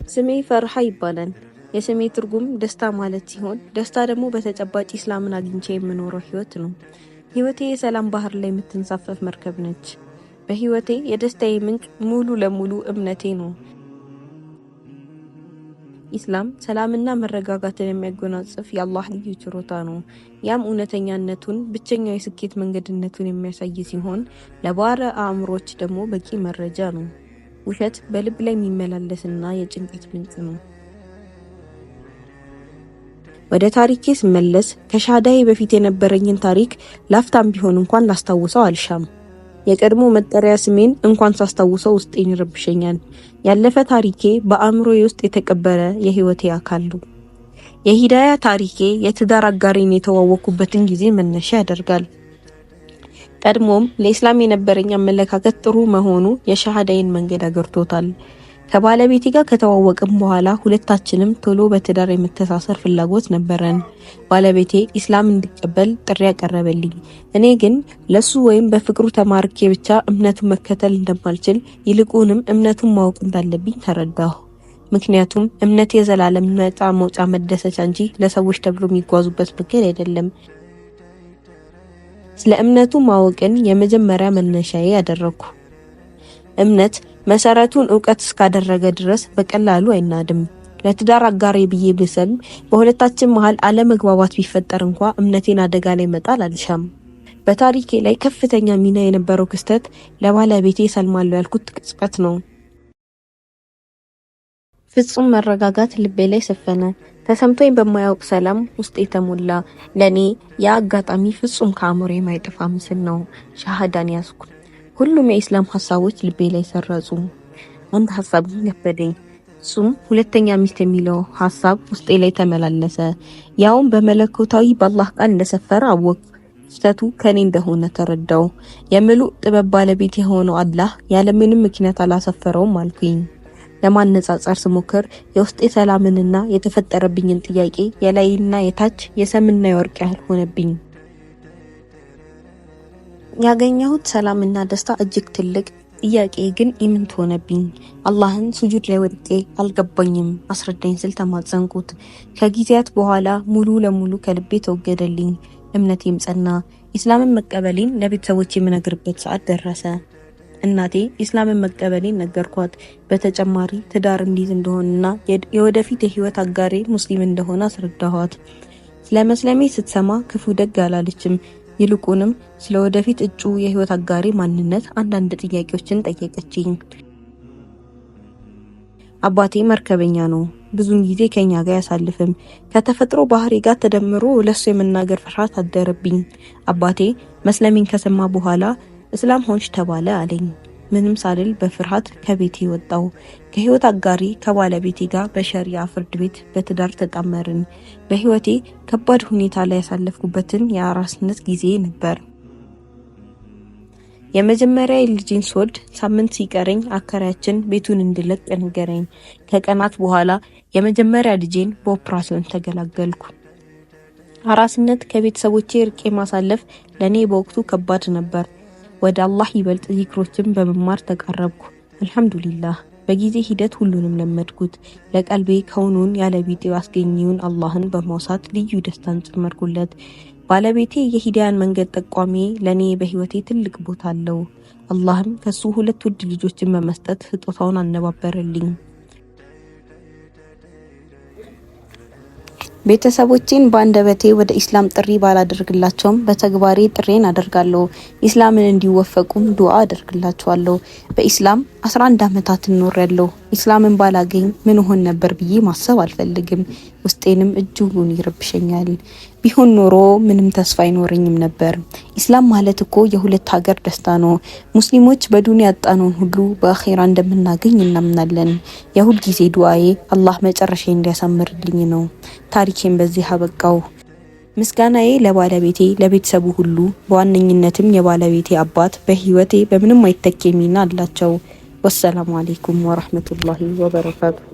ስሜ ፈርሃ ይባላል። የስሜ ትርጉም ደስታ ማለት ሲሆን ደስታ ደግሞ በተጨባጭ ኢስላምን አግኝቼ የምኖረው ህይወት ነው። ህይወቴ የሰላም ባህር ላይ የምትንሳፈፍ መርከብ ነች። በህይወቴ የደስታዬ ምንጭ ሙሉ ለሙሉ እምነቴ ነው። ኢስላም ሰላምና መረጋጋትን የሚያጎናጽፍ የአላህ ልዩ ችሮታ ነው። ያም እውነተኛነቱን ብቸኛው የስኬት መንገድነቱን የሚያሳይ ሲሆን ለባሪያ አእምሮች ደግሞ በቂ መረጃ ነው። ውሸት በልብ ላይ የሚመላለስና የጭንቀት ምንጭ ነው። ወደ ታሪኬ ስመለስ ከሻሃዳዬ በፊት የነበረኝን ታሪክ ላፍታም ቢሆን እንኳን ላስታውሰው አልሻም። የቀድሞ መጠሪያ ስሜን እንኳን ሳስታውሰው ውስጤን ይረብሸኛል። ያለፈ ታሪኬ በአእምሮዬ ውስጥ የተቀበረ የህይወቴ አካል ነው። የሂዳያ ታሪኬ የትዳር አጋሬን የተዋወቅኩበትን ጊዜ መነሻ ያደርጋል። ቀድሞም ለኢስላም የነበረኝ አመለካከት ጥሩ መሆኑ የሻሃዳዬን መንገድ አገርቶታል። ከባለቤቴ ጋር ከተዋወቅን በኋላ ሁለታችንም ቶሎ በትዳር የመተሳሰር ፍላጎት ነበረን። ባለቤቴ ኢስላም እንድቀበል ጥሪ ያቀረበልኝ፣ እኔ ግን ለሱ ወይም በፍቅሩ ተማርኬ ብቻ እምነቱን መከተል እንደማልችል ይልቁንም እምነቱን ማወቅ እንዳለብኝ ተረዳሁ። ምክንያቱም እምነት የዘላለም ነፃ መውጫ መደሰቻ እንጂ ለሰዎች ተብሎ የሚጓዙበት መንገድ አይደለም። ስለ እምነቱ ማወቅን የመጀመሪያ መነሻዬ ያደረኩ። እምነት መሰረቱን ዕውቀት እስካደረገ ድረስ በቀላሉ አይናድም። ለትዳር አጋሬ ብዬ ብሰልም በሁለታችን መሃል አለመግባባት ቢፈጠር እንኳን እምነቴን አደጋ ላይ መጣል አልሻም። በታሪኬ ላይ ከፍተኛ ሚና የነበረው ክስተት ለባለቤቴ ሰልማለሁ ያልኩት ቅጽበት ነው። ፍጹም መረጋጋት ልቤ ላይ ሰፈነ። ተሰምቶኝ በማያውቅ ሰላም ውስጥ የተሞላ። ለኔ ያ አጋጣሚ ፍጹም ከአእምሮዬ የማይጠፋ ምስል ነው። ሻሃዳን ያዝኩ። ሁሉም የኢስላም ሐሳቦች ልቤ ላይ ሰረጹ። አንድ ሐሳብ ከበደኝ። እሱም ሁለተኛ ሚስት የሚለው ሐሳብ ውስጤ ላይ ተመላለሰ። ያውም በመለኮታዊ በአላህ ቃል እንደሰፈረ አወቅኩ። ክስተቱ ከኔ እንደሆነ ተረዳው። የምሉእ ጥበብ ባለቤት የሆነው አላህ ያለምንም ምክንያት አላሰፈረውም አልኩኝ። ለማነጻጸር ስሞክር የውስጤ ሰላምንና የተፈጠረብኝን ጥያቄ የላይና የታች የሰምና የወርቅ ያህል ሆነብኝ። ያገኘሁት ሰላምና ደስታ እጅግ ትልቅ፣ ጥያቄ ግን ኢምንት ሆነብኝ። አላህን ሱጁድ ላይ ወድቄ አልገባኝም አስረዳኝ ስል ተማጸንኩት። ከጊዜያት በኋላ ሙሉ ለሙሉ ከልቤ ተወገደልኝ። እምነቴም ጸና። ኢስላምን መቀበሌን ለቤተሰቦቼ የምነግርበት ሰዓት ደረሰ። እናቴ ኢስላምን መቀበሌን ነገርኳት። በተጨማሪ ትዳር እንዲዝ እንደሆነና የወደፊት የህይወት አጋሬ ሙስሊም እንደሆነ አስረዳኋት። ስለመስለሜ ስትሰማ ክፉ ደግ አላለችም። ይልቁንም ስለወደፊት እጩ የህይወት አጋሬ ማንነት አንዳንድ ጥያቄዎችን ጠየቀችኝ። አባቴ መርከበኛ ነው። ብዙን ጊዜ ከኛ ጋር ያሳልፍም። ከተፈጥሮ ባህሪ ጋር ተደምሮ ለሱ የመናገር ፍርሃት አደረብኝ። አባቴ መስለሜን ከሰማ በኋላ እስላም ሆንሽ ተባለ አለኝ። ምንም ሳልል በፍርሃት ከቤቴ ወጣው። ከህይወት አጋሪ ከባለቤቴ ጋር በሸሪዓ ፍርድ ቤት በትዳር ተጣመርን። በህይወቴ ከባድ ሁኔታ ላይ ያሳለፍኩበትን የአራስነት ጊዜ ነበር። የመጀመሪያ ልጄን ስወልድ ሳምንት ሲቀረኝ አከራያችን ቤቱን እንድለቅ ነገረኝ። ከቀናት በኋላ የመጀመሪያ ልጄን በኦፕራሲዮን ተገላገልኩ። አራስነት ከቤተሰቦቼ ርቄ ማሳለፍ ለኔ በወቅቱ ከባድ ነበር። ወደ አላህ ይበልጥ ዚክሮችን በመማር ተቃረብኩ። አልহামዱሊላህ በጊዜ ሂደት ሁሉንም ለመድኩት። ለቀልቤ ከውኑን ያለ ቢጤው አስገኘውን አላህን በመውሳት ልዩ ደስታን ጨመርኩለት። ባለቤቴ የሂዳያን መንገድ ጠቋሚ ለኔ በህይወቴ ትልቅ ቦታ አለው። አላህም ከሱ ሁለት ውድ ልጆችን በመስጠት ስጦታውን አነባበረልኝ። ቤተሰቦቼን በአንደበቴ ወደ ኢስላም ጥሪ ባላደርግላቸውም በተግባሬ ጥሬን አደርጋለሁ። ኢስላምን እንዲወፈቁም ዱዓ አደርግላቸዋለሁ። በኢስላም 11 ዓመታት ኖሬያለሁ። ኢስላምን ባላገኝ ምን ሆን ነበር ብዬ ማሰብ አልፈልግም። ውስጤንም እጅጉን ይረብሸኛል። ቢሆን ኖሮ ምንም ተስፋ አይኖረኝም ነበር። ኢስላም ማለት እኮ የሁለት ሀገር ደስታ ነው። ሙስሊሞች በዱንያ ያጣነውን ሁሉ በአኺራ እንደምናገኝ እናምናለን። የሁል ጊዜ ዱዓዬ አላህ መጨረሻዬን እንዲያሳምርልኝ ነው። ታሪኬን በዚህ አበቃው። ምስጋናዬ ለባለቤቴ፣ ለቤተሰቡ ሁሉ፣ በዋነኝነትም የባለቤቴ አባት በህይወቴ በምንም አይተኬ ሚና አላቸው። ወሰላሙ አለይኩም ወራህመቱላሂ ወበረካቱ።